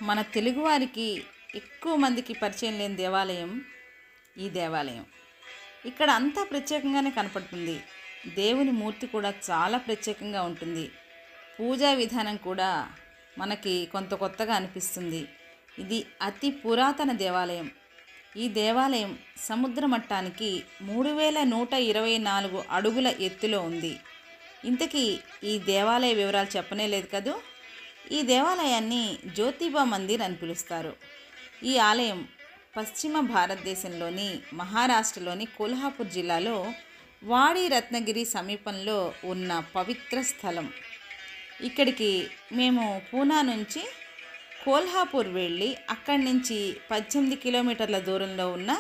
మన తెలుగువారికి ఎక్కువ మందికి పరిచయం లేని దేవాలయం ఈ దేవాలయం. ఇక్కడ అంతా ప్రత్యేకంగానే కనపడుతుంది. దేవుని మూర్తి కూడా చాలా ప్రత్యేకంగా ఉంటుంది. పూజా విధానం కూడా మనకి కొంత కొత్తగా అనిపిస్తుంది. ఇది అతి పురాతన దేవాలయం. ఈ దేవాలయం సముద్ర మట్టానికి 3124 అడుగుల ఎత్తులో ఉంది. ఇంతకీ ఈ దేవాలయ వివరాలు చెప్పనే లేదు కదూ. ఈ దేవాలయాన్ని జ్యోతిబా మందిర్ అని పిలుస్తారు. ఈ ఆలయం పశ్చిమ భారతదేశంలోని మహారాష్ట్రలోని కొల్హాపూర్ జిల్లాలో వాడి రత్నగిరి సమీపంలో ఉన్న పవిత్ర స్థలం. ఇక్కడికి మేము పూనా నుంచి కొల్హాపూర్ వెళ్ళి అక్కడి నుంచి 18 కిలోమీటర్ల దూరంలో ఉన్న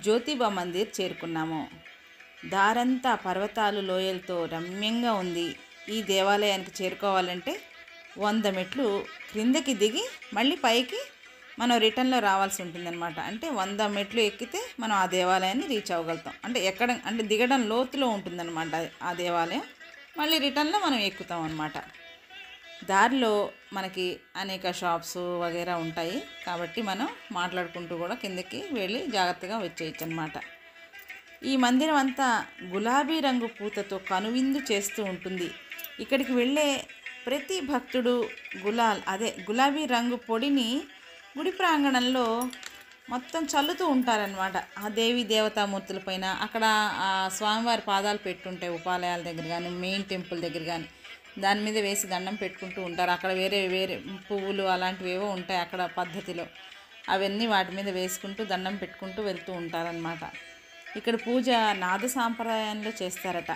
జ్యోతిబా మందిర్ చేరుకున్నాము. దారంతా పర్వతాలు లోయలతో రమ్యంగా ఉంది. ఈ దేవాలయానికి చేరుకోవాలంటే 100 మెట్లు క్రిందకి దిగి మళ్ళీ పైకి మనం రిటర్న్లో రావాల్సి ఉంటుందన్నమాట. అంటే 100 మెట్లు ఎక్కితే మనం ఆ దేవాలయాన్ని రీచ్ అవ్వగలుగుతాం. అంటే దిగడం లోతులో ఉంటుందన్నమాట ఆ దేవాలయం. మళ్ళీ రిటర్న్లో మనం ఎక్కుతాం అన్నమాట. దారిలో మనకి అనేక షాప్స్ వగైరా ఉంటాయి కాబట్టి మనం మాట్లాడుకుంటూ కూడా కిందకి వెళ్ళి జాగ్రత్తగా వచ్చేయచ్చు అన్నమాట. ఈ మందిరం అంతా గులాబీ రంగు పూతతో కనువిందు చేస్తూ ఉంటుంది. ఇక్కడికి వెళ్ళే ప్రతి భక్తుడు గులాబీ రంగు పొడిని గుడి ప్రాంగణంలో మొత్తం చల్లుతూ ఉంటారనమాట. ఆ దేవి దేవతామూర్తుల పైన అక్కడ ఆ స్వామివారి పాదాలు పెట్టుంటాయి. ఉపాలయాల దగ్గర కానీ మెయిన్ టెంపుల్ దగ్గర కానీ దాని మీద వేసి దండం పెట్టుకుంటూ ఉంటారు. అక్కడ వేరే పువ్వులు అలాంటివి ఏవో ఉంటాయి అక్కడ పద్ధతిలో. అవన్నీ వాటి మీద వేసుకుంటూ దండం పెట్టుకుంటూ వెళ్తూ ఉంటారనమాట. ఇక్కడ పూజ నాద సాంప్రదాయంలో చేస్తారట.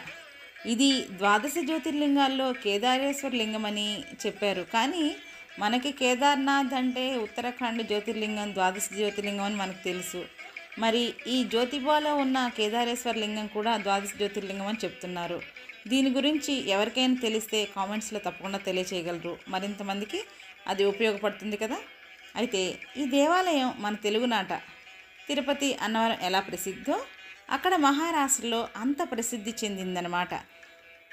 ఇది 12 జ్యోతిర్లింగాల్లో కేదారేశ్వర లింగం అని చెప్పారు. కానీ మనకి కేదార్నాథ్ అంటే ఉత్తరాఖండ్ జ్యోతిర్లింగం 12 జ్యోతిర్లింగం అని మనకు తెలుసు. మరి ఈ జ్యోతిబాలో ఉన్న కేదారేశ్వర లింగం కూడా 12 జ్యోతిర్లింగం అని చెప్తున్నారు. దీని గురించి ఎవరికైనా తెలిస్తే కామెంట్స్లో తప్పకుండా తెలియచేయగలరు. మరింతమందికి అది ఉపయోగపడుతుంది కదా. అయితే ఈ దేవాలయం మన తెలుగునాట తిరుపతి అన్నవరం ఎలా ప్రసిద్ధో అక్కడ మహారాష్ట్రలో అంత ప్రసిద్ధి చెందిందనమాట.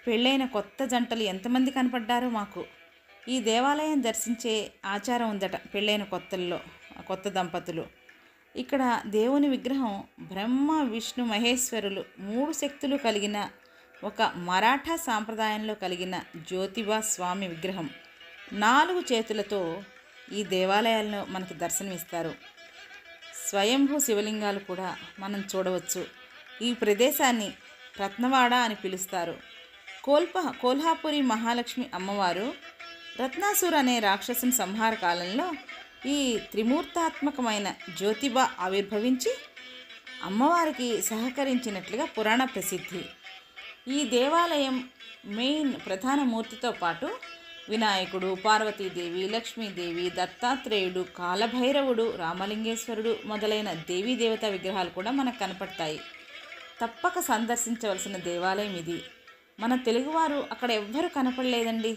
పెళ్ళైన కొత్త జంటలు ఎంతమంది కనపడ్డారో మాకు. ఈ దేవాలయం దర్శించే ఆచారం ఉందట పెళ్ళైన కొత్త దంపతులు. ఇక్కడ దేవుని విగ్రహం బ్రహ్మ విష్ణు మహేశ్వరులు 3 శక్తులు కలిగిన ఒక మరాఠా సాంప్రదాయంలో కలిగిన జ్యోతిబా స్వామి విగ్రహం 4 చేతులతో ఈ దేవాలయాలను మనకు దర్శనమిస్తారు. స్వయంభూ శివలింగాలు కూడా మనం చూడవచ్చు. ఈ ప్రదేశాన్ని రత్నవాడ అని పిలుస్తారు. కోల్హాపురి మహాలక్ష్మి అమ్మవారు రత్నాసుర్ అనే రాక్షసుని సంహార కాలంలో ఈ త్రిమూర్తాత్మకమైన జ్యోతిబా ఆవిర్భవించి అమ్మవారికి సహకరించినట్లుగా పురాణ ప్రసిద్ధి. ఈ దేవాలయం మెయిన్ ప్రధాన మూర్తితో పాటు వినాయకుడు, పార్వతీదేవి, లక్ష్మీదేవి, దత్తాత్రేయుడు, కాలభైరవుడు, రామలింగేశ్వరుడు మొదలైన దేవీ దేవతా విగ్రహాలు కూడా మనకు కనపడతాయి. తప్పక సందర్శించవలసిన దేవాలయం ఇది. మన తెలుగువారు అక్కడ ఎవ్వరూ కనపడలేదండి.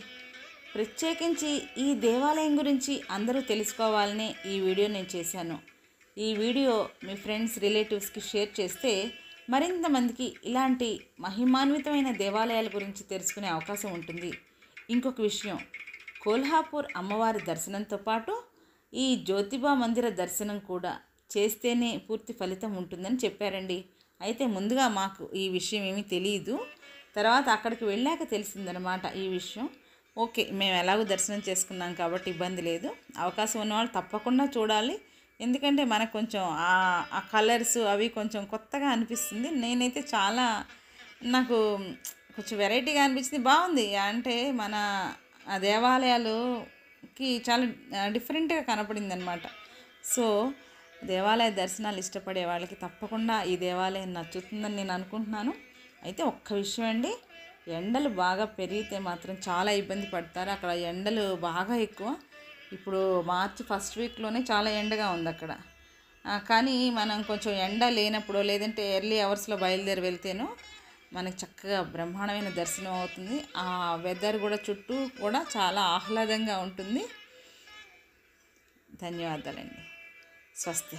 ప్రత్యేకించి ఈ దేవాలయం గురించి అందరూ తెలుసుకోవాలనే ఈ వీడియో నేను చేశాను. ఈ వీడియో మీ ఫ్రెండ్స్ రిలేటివ్స్కి షేర్ చేస్తే మరింత మందికి ఇలాంటి మహిమాన్వితమైన దేవాలయాల గురించి తెలుసుకునే అవకాశం ఉంటుంది. ఇంకొక విషయం, కొల్హాపూర్ అమ్మవారి దర్శనంతో పాటు ఈ జ్యోతిబా మందిర దర్శనం కూడా చేస్తేనే పూర్తి ఫలితం ఉంటుందని చెప్పారండి. అయితే ముందుగా మాకు ఈ విషయం ఏమీ తెలియదు. తర్వాత అక్కడికి వెళ్ళాక తెలిసిందనమాట ఈ విషయం. ఓకే, మేము ఎలాగో దర్శనం చేసుకున్నాం కాబట్టి ఇబ్బంది లేదు. అవకాశం ఉన్నవాళ్ళు తప్పకుండా చూడాలి. ఎందుకంటే మనకు కొంచెం ఆ కలర్స్ అవి కొంచెం కొత్తగా అనిపిస్తుంది. నేనైతే నాకు కొంచెం వెరైటీగా అనిపించింది. బాగుంది. అంటే మన దేవాలయాలకి చాలా డిఫరెంట్గా కనపడింది అనమాట. సో దేవాలయ దర్శనాలు ఇష్టపడే వాళ్ళకి తప్పకుండా ఈ దేవాలయం నచ్చుతుందని నేను అనుకుంటున్నాను. అయితే ఒక్క విషయం అండి, ఎండలు బాగా పెరిగితే మాత్రం చాలా ఇబ్బంది పడతారు. అక్కడ ఎండలు బాగా ఎక్కువ. ఇప్పుడు మార్చి ఫస్ట్ వీక్లోనే చాలా ఎండగా ఉంది అక్కడ. కానీ మనం కొంచెం ఎండ లేనప్పుడు లేదంటే ఎర్లీ అవర్స్లో బయలుదేరి వెళ్తేనో మనకి చక్కగా బ్రహ్మాండమైన దర్శనం అవుతుంది. ఆ వెదర్ కూడా చుట్టూ కూడా చాలా ఆహ్లాదంగా ఉంటుంది. ధన్యవాదాలండి. స్వస్తి.